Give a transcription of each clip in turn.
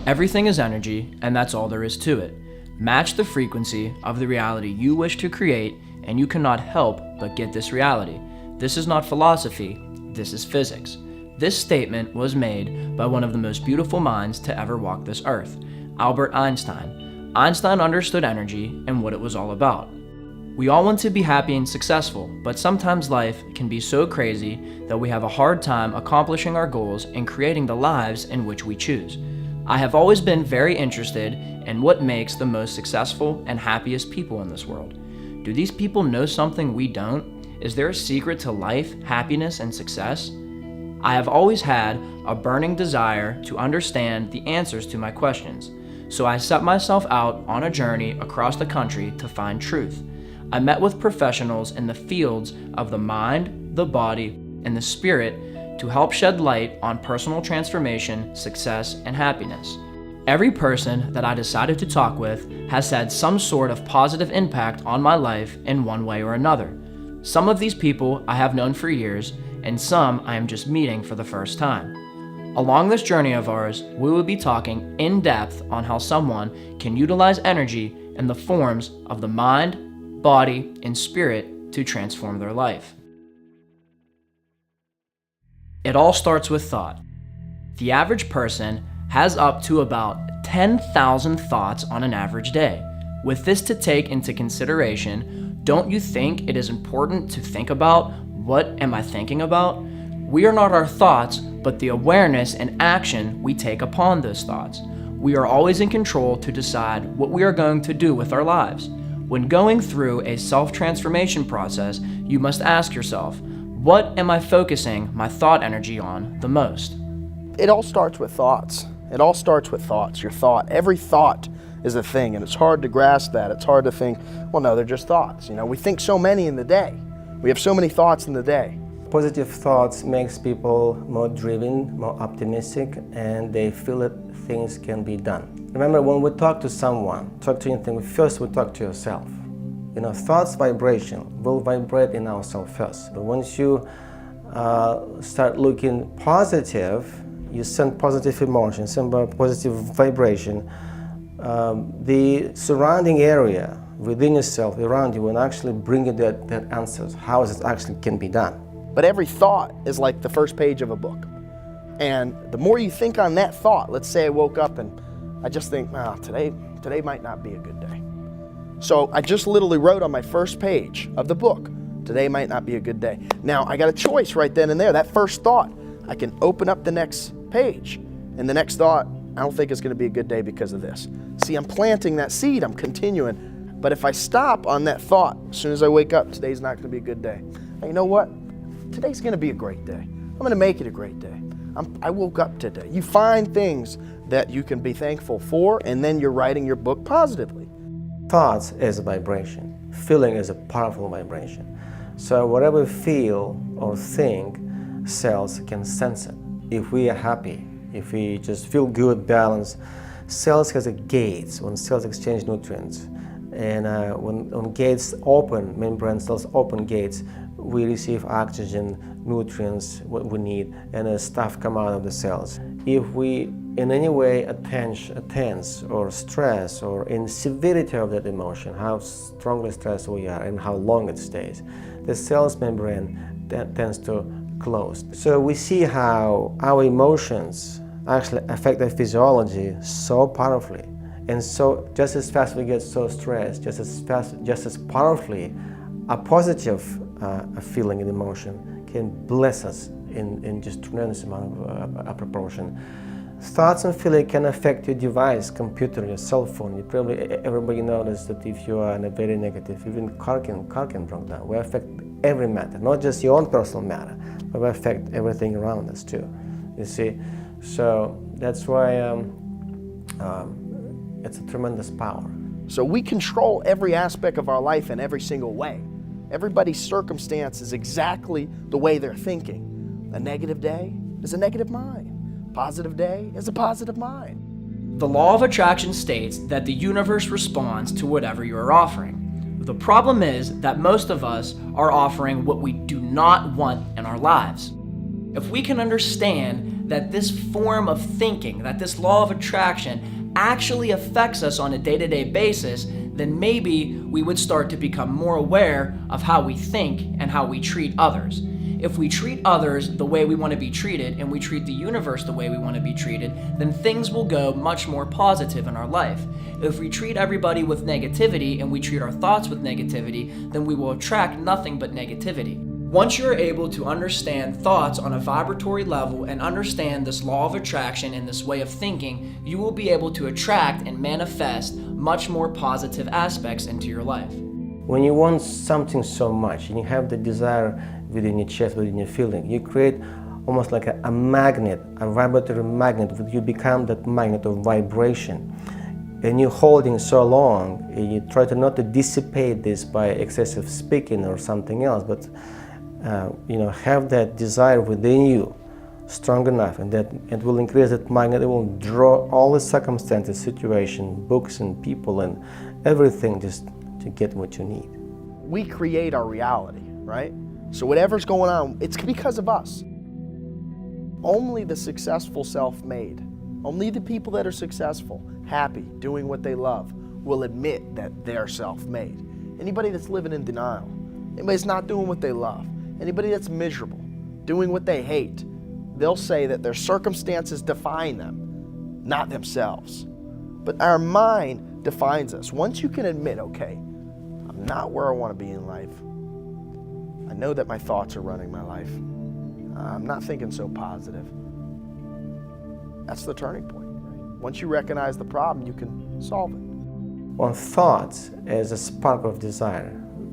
Everything is energy, and that's all there is to it. Match the frequency of the reality you wish to create, and you cannot help but get this reality. This is not philosophy, this is physics. This statement was made by one of the most beautiful minds to ever walk this earth, Albert Einstein. Einstein understood energy and what it was all about. We all want to be happy and successful, but sometimes life can be so crazy that we have a hard time accomplishing our goals and creating the lives in which we choose. I have always been very interested in what makes the most successful and happiest people in this world. Do these people know something we don't? Is there a secret to life, happiness, and success? I have always had a burning desire to understand the answers to my questions, so I set myself out on a journey across the country to find truth. I met with professionals in the fields of the mind, the body, and the spirit to help shed light on personal transformation, success, and happiness. Every person that I decided to talk with has had some sort of positive impact on my life in one way or another. Some of these people I have known for years, and some I am just meeting for the first time. Along this journey of ours, we will be talking in depth on how someone can utilize energy in the forms of the mind, body, and spirit to transform their life. It all starts with thought. The average person has up to about 10,000 thoughts on an average day. With this to take into consideration, don't you think it is important to think about, what am I thinking about? We are not our thoughts, but the awareness and action we take upon those thoughts. We are always in control to decide what we are going to do with our lives. When going through a self-transformation process, you must ask yourself, what am I focusing my thought energy on the most? It all starts with thoughts. It all starts with thoughts, your thought. Every thought is a thing, and it's hard to grasp that. It's hard to think, well, no, they're just thoughts. We think so many in the day. We have so many thoughts in the day. Positive thoughts makes people more driven, more optimistic, and they feel that things can be done. Remember, when we talk to someone, talk to anything, first we talk to yourself. Thoughts vibration will vibrate in ourselves first. But once you start looking positive, you send positive emotion, send positive vibration, the surrounding area within yourself, around you, will actually bring you that answers, how it actually can be done. But every thought is like the first page of a book. And the more you think on that thought, let's say I woke up and I just think, today might not be a good day. So I just literally wrote on my first page of the book, today might not be a good day. Now I got a choice right then and there. That first thought, I can open up the next page. And the next thought, I don't think it's going to be a good day because of this. See, I'm planting that seed, I'm continuing. But if I stop on that thought, as soon as I wake up, today's not going to be a good day. And you know what? Today's going to be a great day. I'm going to make it a great day. I woke up today. You find things that you can be thankful for, and then you're writing your book positively. Thoughts is a vibration. Feeling is a powerful vibration. So whatever we feel or think, cells can sense it. If we are happy, if we just feel good, balanced, cells has a gates when cells exchange nutrients. And when gates open, membrane cells open gates, we receive oxygen, nutrients, what we need, and stuff come out of the cells. If we in any way tense or stress or in severity of that emotion, how strongly stressed we are and how long it stays, the cells membrane tends to close. So we see how our emotions actually affect the physiology so powerfully. And so just as fast we get so stressed, just as powerfully, a positive feeling and emotion can bless us in just tremendous amount of proportion. Thoughts and feeling can affect your device, computer, your cell phone. Everybody knows that if you are in a very negative, even car can break down. We affect every matter, not just your own personal matter, but we affect everything around us too. You see, so that's why it's a tremendous power. So we control every aspect of our life in every single way. Everybody's circumstance is exactly the way they're thinking. A negative day is a negative mind. Positive day is a positive mind. The law of attraction states that the universe responds to whatever you are offering. The problem is that most of us are offering what we do not want in our lives. If we can understand that this form of thinking, that this law of attraction actually affects us on a day-to-day basis, then maybe we would start to become more aware of how we think and how we treat others. If we treat others the way we want to be treated and we treat the universe the way we want to be treated, then things will go much more positive in our life. If we treat everybody with negativity and we treat our thoughts with negativity, then we will attract nothing but negativity. Once you're able to understand thoughts on a vibratory level and understand this law of attraction and this way of thinking, you will be able to attract and manifest much more positive aspects into your life. When you want something so much and you have the desire within your chest, within your feeling, you create almost like a magnet, a vibratory magnet. You become that magnet of vibration. And you're holding so long, and you try to not to dissipate this by excessive speaking or something else, but have that desire within you strong enough, and that it will increase that magnet. It will draw all the circumstances, situation, books and people and everything just to get what you need. We create our reality, right? So whatever's going on, it's because of us. Only the successful self-made, only the people that are successful, happy, doing what they love, will admit that they're self-made. Anybody that's living in denial, anybody that's not doing what they love, anybody that's miserable, doing what they hate, they'll say that their circumstances define them, not themselves. But our mind defines us. Once you can admit, okay, I'm not where I want to be in life. I know that my thoughts are running my life. I'm not thinking so positive. That's the turning point. Once you recognize the problem, you can solve it. When thoughts, as a spark of desire,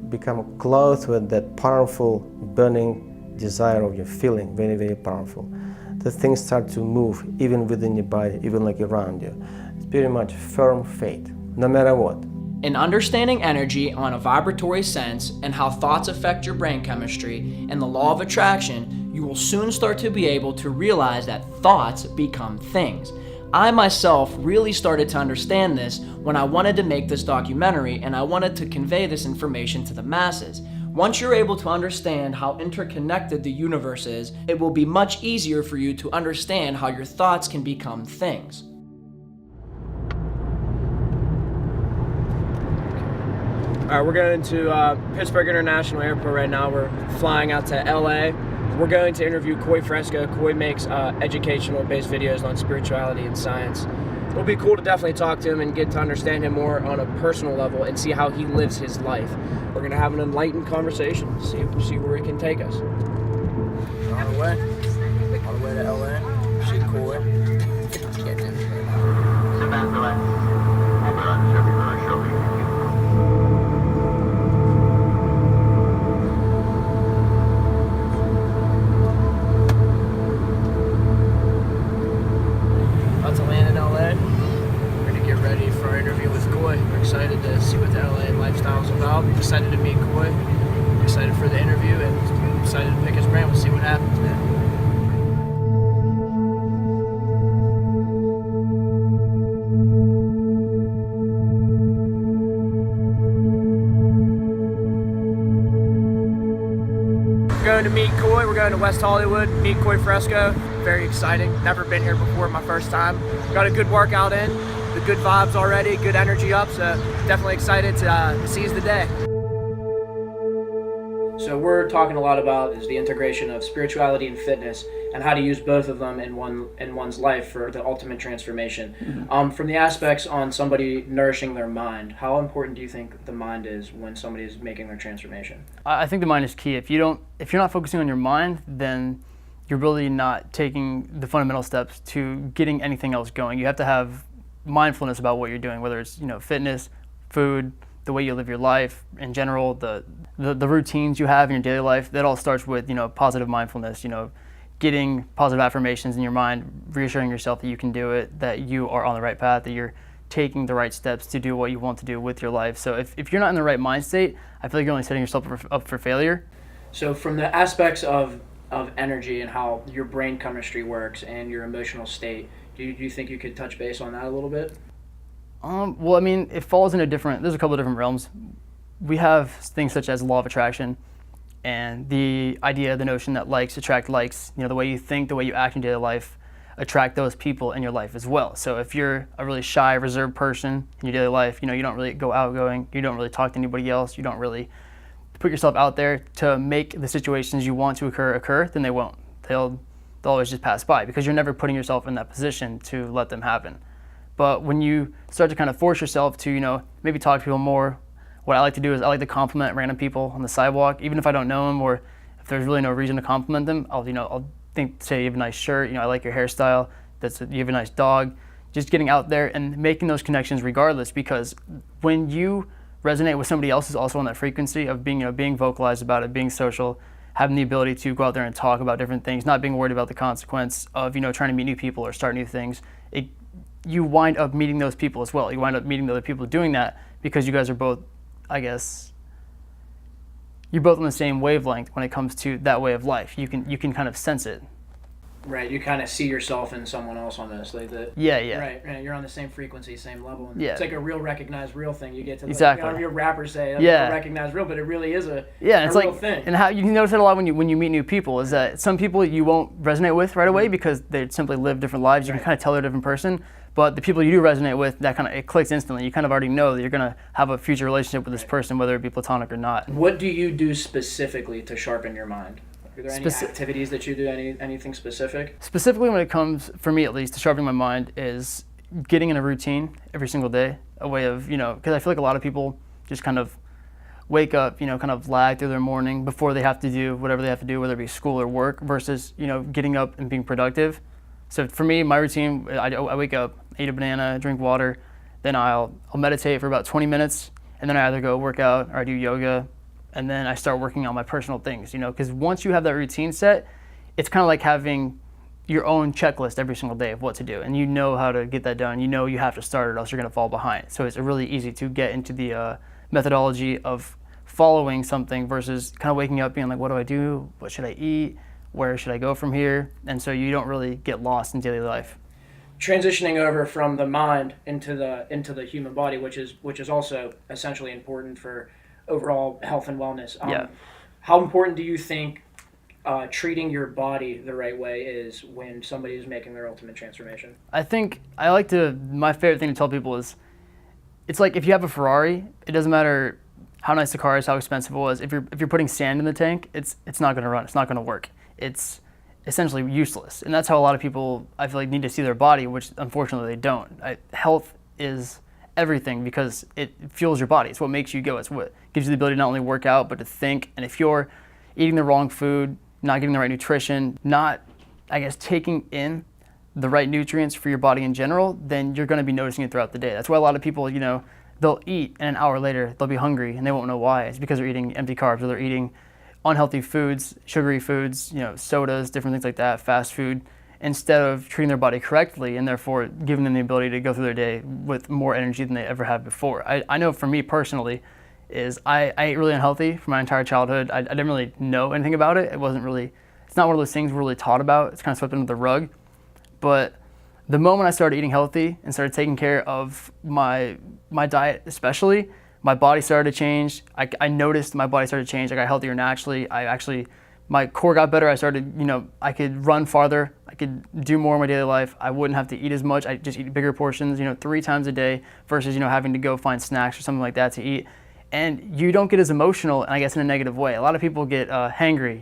become clothed with that powerful, burning desire of your feeling, very, very powerful, the things start to move even within your body, even like around you. It's pretty much firm fate, no matter what. In understanding energy on a vibratory sense and how thoughts affect your brain chemistry and the law of attraction, you will soon start to be able to realize that thoughts become things. I myself really started to understand this when I wanted to make this documentary and I wanted to convey this information to the masses. Once you're able to understand how interconnected the universe is, it will be much easier for you to understand how your thoughts can become things. All right, we're going to Pittsburgh International Airport right now. We're flying out to LA. We're going to interview Coy Fresco. Coy makes educational-based videos on spirituality and science. It'll be cool to definitely talk to him and get to understand him more on a personal level and see how he lives his life. We're going to have an enlightened conversation, see where it can take us. On the way to LA. See Coy. Get in. Excited to see what the LA lifestyle is about. I'm excited to meet Coy. I'm excited for the interview and I'm excited to pick his brain. We'll see what happens, man. We're going to meet Coy. We're going to West Hollywood, meet Coy Fresco. Very exciting. Never been here before, my first time. Got a good workout in. The good vibes already, good energy up, so definitely excited to seize the day. So we're talking a lot about is the integration of spirituality and fitness and how to use both of them in one's life for the ultimate transformation. Mm-hmm. From the aspects on somebody nourishing their mind, how important do you think the mind is when somebody is making their transformation? I think the mind is key. If you're not focusing on your mind, then you're really not taking the fundamental steps to getting anything else going. You have to have mindfulness about what you're doing, whether it's fitness, food, the way you live your life in general, the routines you have in your daily life. That all starts with positive mindfulness, getting positive affirmations in your mind, reassuring yourself that you can do it, that you are on the right path, that you're taking the right steps to do what you want to do with your life. So if you're not in the right mind state, I feel like you're only setting yourself up for failure. So from the aspects of energy and how your brain chemistry works and your emotional state, do you think you could touch base on that a little bit? Well, I mean, it falls into there's a couple of different realms. We have things such as law of attraction and the notion that likes attract likes. The way you think, the way you act in daily life attract those people in your life as well. So if you're a really shy, reserved person in your daily life, you don't really go outgoing, you don't really talk to anybody else, you don't really put yourself out there to make the situations you want to occur, then they won't. They'll always just pass by because you're never putting yourself in that position to let them happen. But when you start to kind of force yourself to, maybe talk to people more, what I like to do is I like to compliment random people on the sidewalk, even if I don't know them or if there's really no reason to compliment them. I'll say you have a nice shirt, I like your hairstyle, you have a nice dog. Just getting out there and making those connections regardless, because when you resonate with somebody else who's also on that frequency of being vocalized about it, being social, having the ability to go out there and talk about different things, not being worried about the consequence of trying to meet new people or start new things, you wind up meeting those people as well. You wind up meeting the other people doing that because you guys are both, I guess, you're both on the same wavelength when it comes to that way of life. You can kind of sense it. Right, you kind of see yourself in someone else almost, like the. Yeah. Right. You're on the same frequency, same level. And yeah. It's like a real recognized real thing. You get to exactly. Your rappers say, recognized real, but it really is a it's real like thing. And how you can notice it a lot when you meet new people is that some people you won't resonate with right away because they simply live different lives. You can kind of tell they're a different person. But the people you do resonate with, it clicks instantly. You kind of already know that you're gonna have a future relationship with this person, whether it be platonic or not. What do you do specifically to sharpen your mind? Are there any activities that you do, anything specific? Specifically when it comes, for me at least, to sharpening my mind is getting in a routine every single day. A way of, because I feel like a lot of people just kind of wake up, kind of lag through their morning before they have to do whatever they have to do, whether it be school or work, versus, getting up and being productive. So for me, my routine, I wake up, eat a banana, drink water, then I'll meditate for about 20 minutes, and then I either go work out or I do yoga, and then I start working on my personal things, because once you have that routine set, it's kind of like having your own checklist every single day of what to do, and you know how to get that done. You have to start or else you're going to fall behind. So it's really easy to get into the methodology of following something versus kind of waking up being like, what do I do? What should I eat? Where should I go from here? And so you don't really get lost in daily life. Transitioning over from the mind into the human body, which is also essentially important for overall health and wellness. How important do you think treating your body the right way is when somebody is making their ultimate transformation? I think my favorite thing to tell people is, it's like if you have a Ferrari, it doesn't matter how nice the car is, how expensive it was. If you're putting sand in the tank, it's not going to run. It's not going to work. It's essentially useless. And that's how a lot of people, I feel like, need to see their body, which unfortunately they don't. Health is everything because it fuels your body. It's what makes you go. It's what gives you the ability to not only work out, but to think. And if you're eating the wrong food, not getting the right nutrition, not, taking in the right nutrients for your body in general, then you're going to be noticing it throughout the day. That's why a lot of people, they'll eat and an hour later they'll be hungry and they won't know why. It's because they're eating empty carbs or they're eating unhealthy foods, sugary foods, sodas, different things like that, fast food, instead of treating their body correctly and therefore giving them the ability to go through their day with more energy than they ever have before. I know for me personally, I ate really unhealthy for my entire childhood. I didn't really know anything about it. It's not one of those things we're really taught about. It's kind of swept under the rug. But the moment I started eating healthy and started taking care of my diet especially, my body started to change. I noticed my body started to change. I got healthier naturally. My core got better. I started, I could run farther. I could do more in my daily life. I wouldn't have to eat as much. I just eat bigger portions, 3 times a day versus, having to go find snacks or something like that to eat. And you don't get as emotional, and I guess in a negative way. A lot of people get hangry,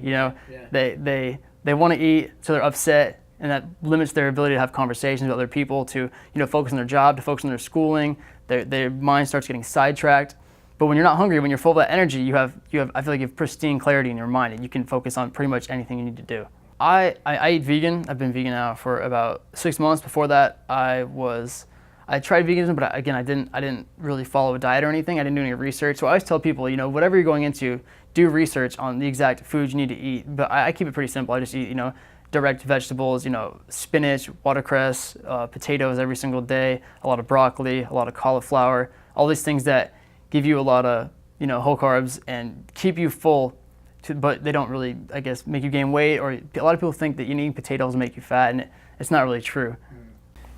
They want to eat, so they're upset, and that limits their ability to have conversations with other people, to, focus on their job, to focus on their schooling. Their mind starts getting sidetracked. But when you're not hungry, when you're full of that energy, I feel like you have pristine clarity in your mind, and you can focus on pretty much anything you need to do. I eat vegan. I've been vegan now for about 6 months. Before that, I tried veganism, but again, I didn't really follow a diet or anything. I didn't do any research. So I always tell people, whatever you're going into, do research on the exact foods you need to eat. But I keep it pretty simple. I just eat, direct vegetables, spinach, watercress, potatoes every single day, a lot of broccoli, a lot of cauliflower, all these things that give you a lot of, whole carbs and keep you full, but they don't really, make you gain weight. Or a lot of people think that eating potatoes will make you fat, and it's not really true.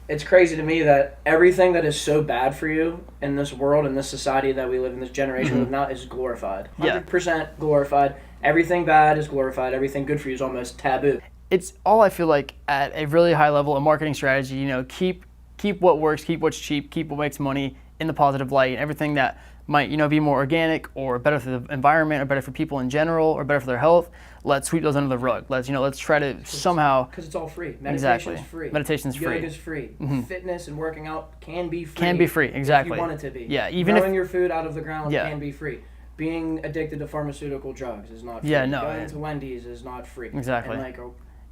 It's crazy to me that everything that is so bad for you in this world, in this society that we live in, this generation we live now, is glorified. 100% glorified. Everything bad is glorified. Everything good for you is almost taboo. it's all, I feel like, at a really high level, a marketing strategy. Keep what works, keep what's cheap, keep what makes money in the positive light, and everything that might be more organic or better for the environment or better for people in general or better for their health. Let's sweep those under the rug. Let's try to somehow, because it's all free. Meditation exactly, is free. Meditation's free. Yoga's free. Fitness and working out can be free. Can be free, exactly. If you want it to be. Yeah, even growing if your food out of the ground Yeah. can be free. Being addicted to pharmaceutical drugs is not free. Yeah, no, Going to Wendy's is not free. Exactly. And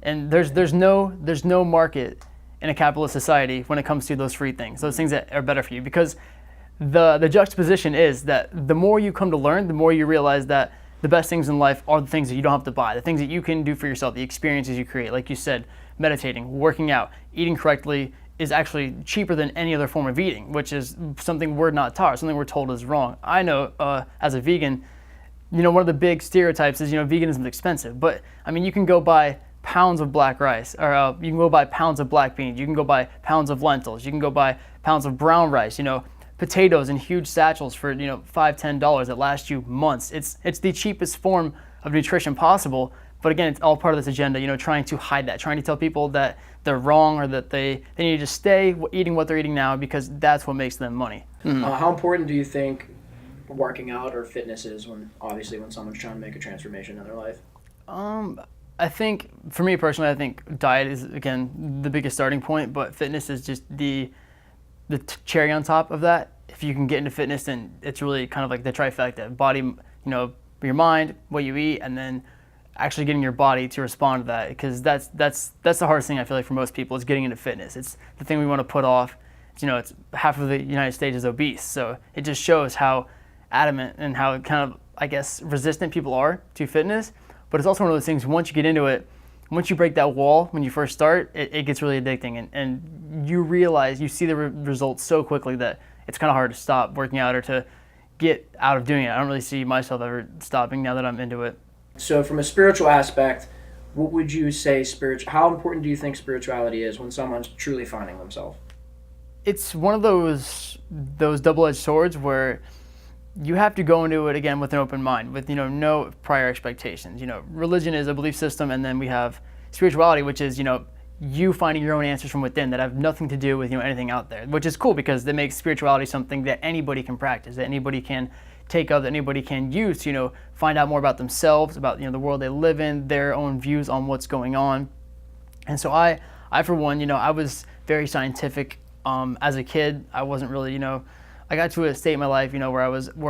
And there's no market in a capitalist society when it comes to those free things, those things that are better for you, because the juxtaposition is that the more you come to learn, the more you realize that the best things in life are the things that you don't have to buy, the things that you can do for yourself, the experiences you create. Like you said, meditating, working out, eating correctly is actually cheaper than any other form of eating, which is something we're not taught, something we're told is wrong. I know as a vegan, one of the big stereotypes is, veganism is expensive, but I mean, you can go buy pounds of black rice, or you can go buy pounds of black beans, you can go buy pounds of lentils, you can go buy pounds of brown rice, potatoes in huge satchels for $5-10 that last you months. It's the cheapest form of nutrition possible, but again, it's all part of this agenda, trying to hide that, trying to tell people that they're wrong or that they need to just stay eating what they're eating now because that's what makes them money. how important do you think working out or fitness is when someone's trying to make a transformation in their life? I think, for me personally, I think diet is, again, the biggest starting point, but fitness is just the cherry on top of that. If you can get into fitness, then it's really kind of like the trifecta: body, your mind, what you eat, and then actually getting your body to respond to that. Because that's the hardest thing I feel like for most people is getting into fitness. It's the thing we want to put off. It's half of the United States is obese, so it just shows how adamant and how kind of, I guess, resistant people are to fitness. But it's also one of those things, once you get into it, once you break that wall when you first start, it gets really addicting, and you realize, you see the results so quickly that it's kind of hard to stop working out or to get out of doing it. I don't really see myself ever stopping now that I'm into it. So from a spiritual aspect, what would you say how important do you think spirituality is when someone's truly finding themselves? It's one of those double-edged swords where you have to go into it again with an open mind, with no prior expectations. Religion is a belief system, and then we have spirituality, which is you finding your own answers from within that have nothing to do with anything out there, which is cool because that makes spirituality something that anybody can practice, that anybody can take up, that anybody can use to find out more about themselves, about the world they live in, their own views on what's going on. And so I for one, I was very scientific as a kid. I wasn't really I got to a state in my life, where I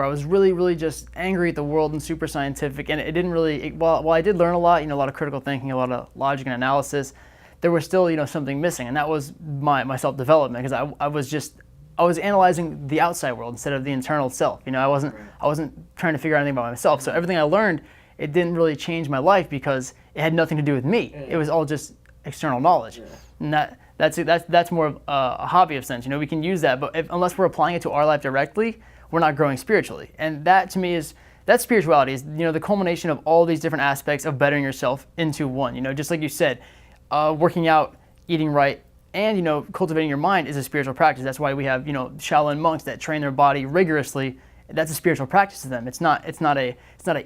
was really, really just angry at the world and super scientific, and it didn't really. While I did learn a lot, a lot of critical thinking, a lot of logic and analysis, there was still, something missing, and that was my self-development, because I was analyzing the outside world instead of the internal self. I wasn't trying to figure out anything about myself. So everything I learned, it didn't really change my life because it had nothing to do with me. It was all just external knowledge, and that's more of a hobby of sense. We can use that, but unless we're applying it to our life directly, we're not growing spiritually. And that to me that spirituality is the culmination of all these different aspects of bettering yourself into one. Just like you said, working out, eating right, and cultivating your mind is a spiritual practice. That's why we have Shaolin monks that train their body rigorously. That's a spiritual practice to them. It's not an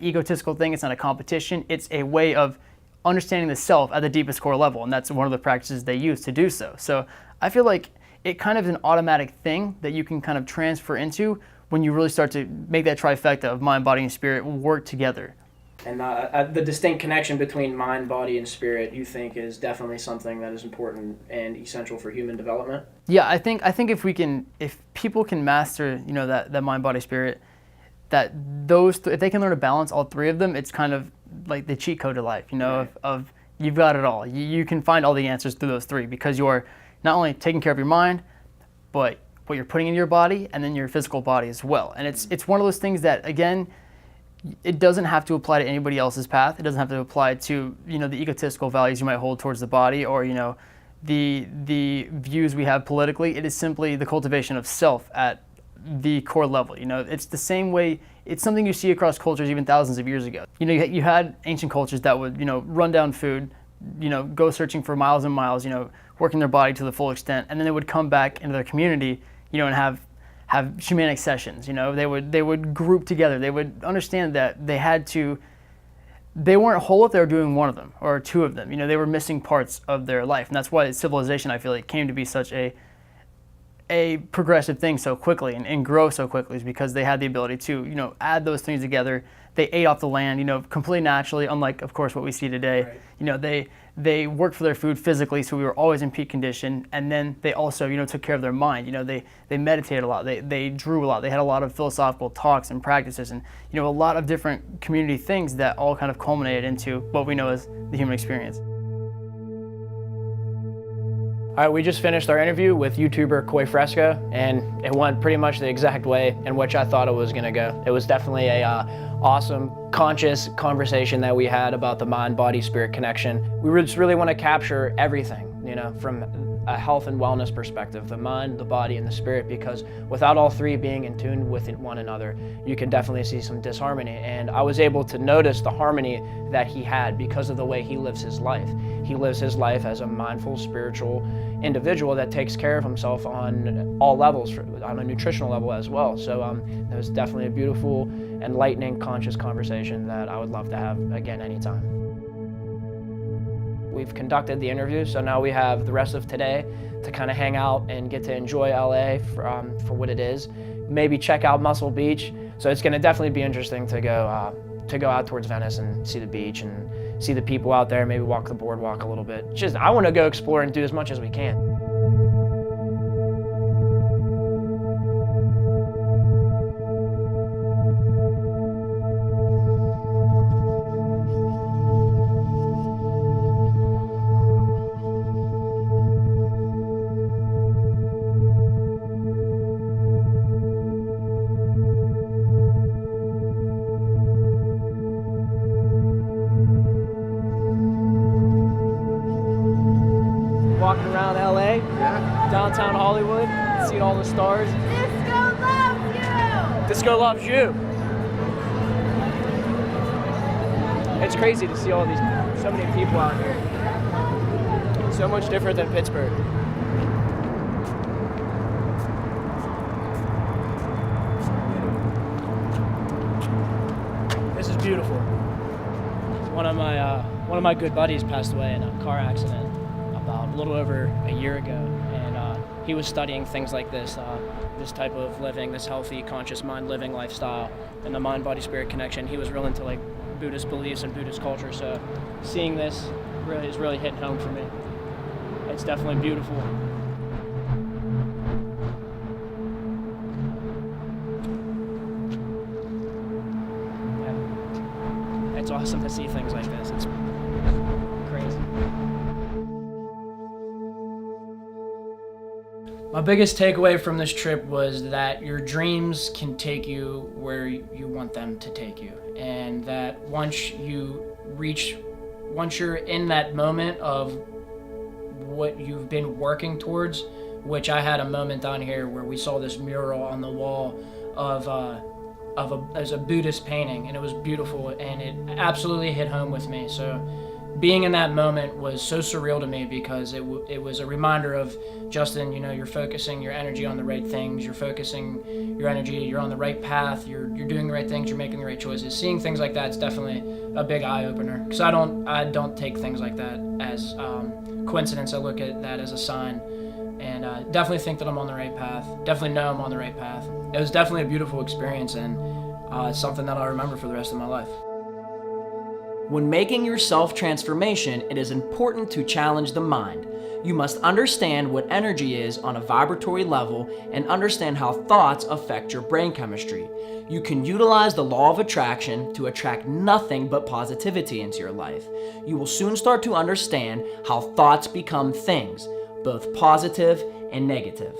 egotistical thing. It's not a competition. It's a way of understanding the self at the deepest core level, and that's one of the practices they use to do so. So I feel like it kind of is an automatic thing that you can kind of transfer into when you really start to make that trifecta of mind, body, and spirit work together. And the distinct connection between mind, body, and spirit, you think, is definitely something that is important and essential for human development? Yeah, I think if people can master, that mind, body, spirit, that if they can learn to balance all three of them, it's kind of like the cheat code to life, Right. of you've got it all. You can find all the answers through those three because you're not only taking care of your mind, but what you're putting into your body and then your physical body as well. And it's one of those things that, again, it doesn't have to apply to anybody else's path. It doesn't have to apply to, the egotistical values you might hold towards the body or, the views we have politically. It is simply the cultivation of self at the core level. It's the same way. It's something you see across cultures even thousands of years ago. You had ancient cultures that would, run down food, go searching for miles and miles, working their body to the full extent, and then they would come back into their community, and have shamanic sessions. They would group together. They would understand that they had to they weren't whole if they were doing one of them or two of them. You know, they were missing parts of their life, and that's why civilization, I feel like, came to be such a progressive thing so quickly and grow so quickly, is because they had the ability to, you know, add those things together. They ate off the land, you know, completely naturally, unlike, of course, what we see today. Right. You know, they worked for their food physically, so we were always in peak condition. And then they also, you know, took care of their mind. You know, they meditated a lot. They drew a lot. They had a lot of philosophical talks and practices, and, you know, a lot of different community things that all kind of culminated into what we know as the human experience. All right, we just finished our interview with YouTuber Fresco, and it went pretty much the exact way in which I thought it was going to go. It was definitely a awesome, conscious conversation that we had about the mind, body, spirit connection. We just really want to capture everything, you know, from a health and wellness perspective, the mind, the body, and the spirit, because without all three being in tune with one another, you can definitely see some disharmony. And I was able to notice the harmony that he had because of the way he lives his life. He lives his life as a mindful, spiritual individual that takes care of himself on all levels, on a nutritional level as well. So it was definitely a beautiful, enlightening, conscious conversation that I would love to have again anytime. We've conducted the interview, so now we have the rest of today to kind of hang out and get to enjoy LA for what it is. Maybe check out Muscle Beach. So it's going to definitely be interesting to go out towards Venice and see the beach and see the people out there. Maybe walk the boardwalk a little bit. I want to go explore and do as much as we can. Walking around LA, downtown Hollywood, seeing all the stars. Disco loves you! Disco loves you! It's crazy to see so many people out here. So much different than Pittsburgh. This is beautiful. One of my good buddies passed away in a car accident about a little over a year ago, and he was studying things like this type of living, this healthy, conscious mind living lifestyle, and the mind, body, spirit connection. He was real into like Buddhist beliefs and Buddhist culture, so seeing this is really hitting home for me. It's definitely beautiful. Yeah. It's awesome to see things like this. It's crazy. My biggest takeaway from this trip was that your dreams can take you where you want them to take you. And that once you're in that moment of what you've been working towards, which I had a moment down here where we saw this mural on the wall as a Buddhist painting, and it was beautiful, and it absolutely hit home with me. So being in that moment was so surreal to me, because it was a reminder of, Justin, you know, you're focusing your energy on the right things, you're focusing your energy, you're on the right path, you're doing the right things, you're making the right choices. Seeing things like that is definitely a big eye-opener, because I don't take things like that as coincidence. I look at that as a sign, and definitely think that I'm on the right path, definitely know I'm on the right path. It was definitely a beautiful experience, and something that I'll remember for the rest of my life. When making your self-transformation, it is important to challenge the mind. You must understand what energy is on a vibratory level and understand how thoughts affect your brain chemistry. You can utilize the law of attraction to attract nothing but positivity into your life. You will soon start to understand how thoughts become things, both positive and negative.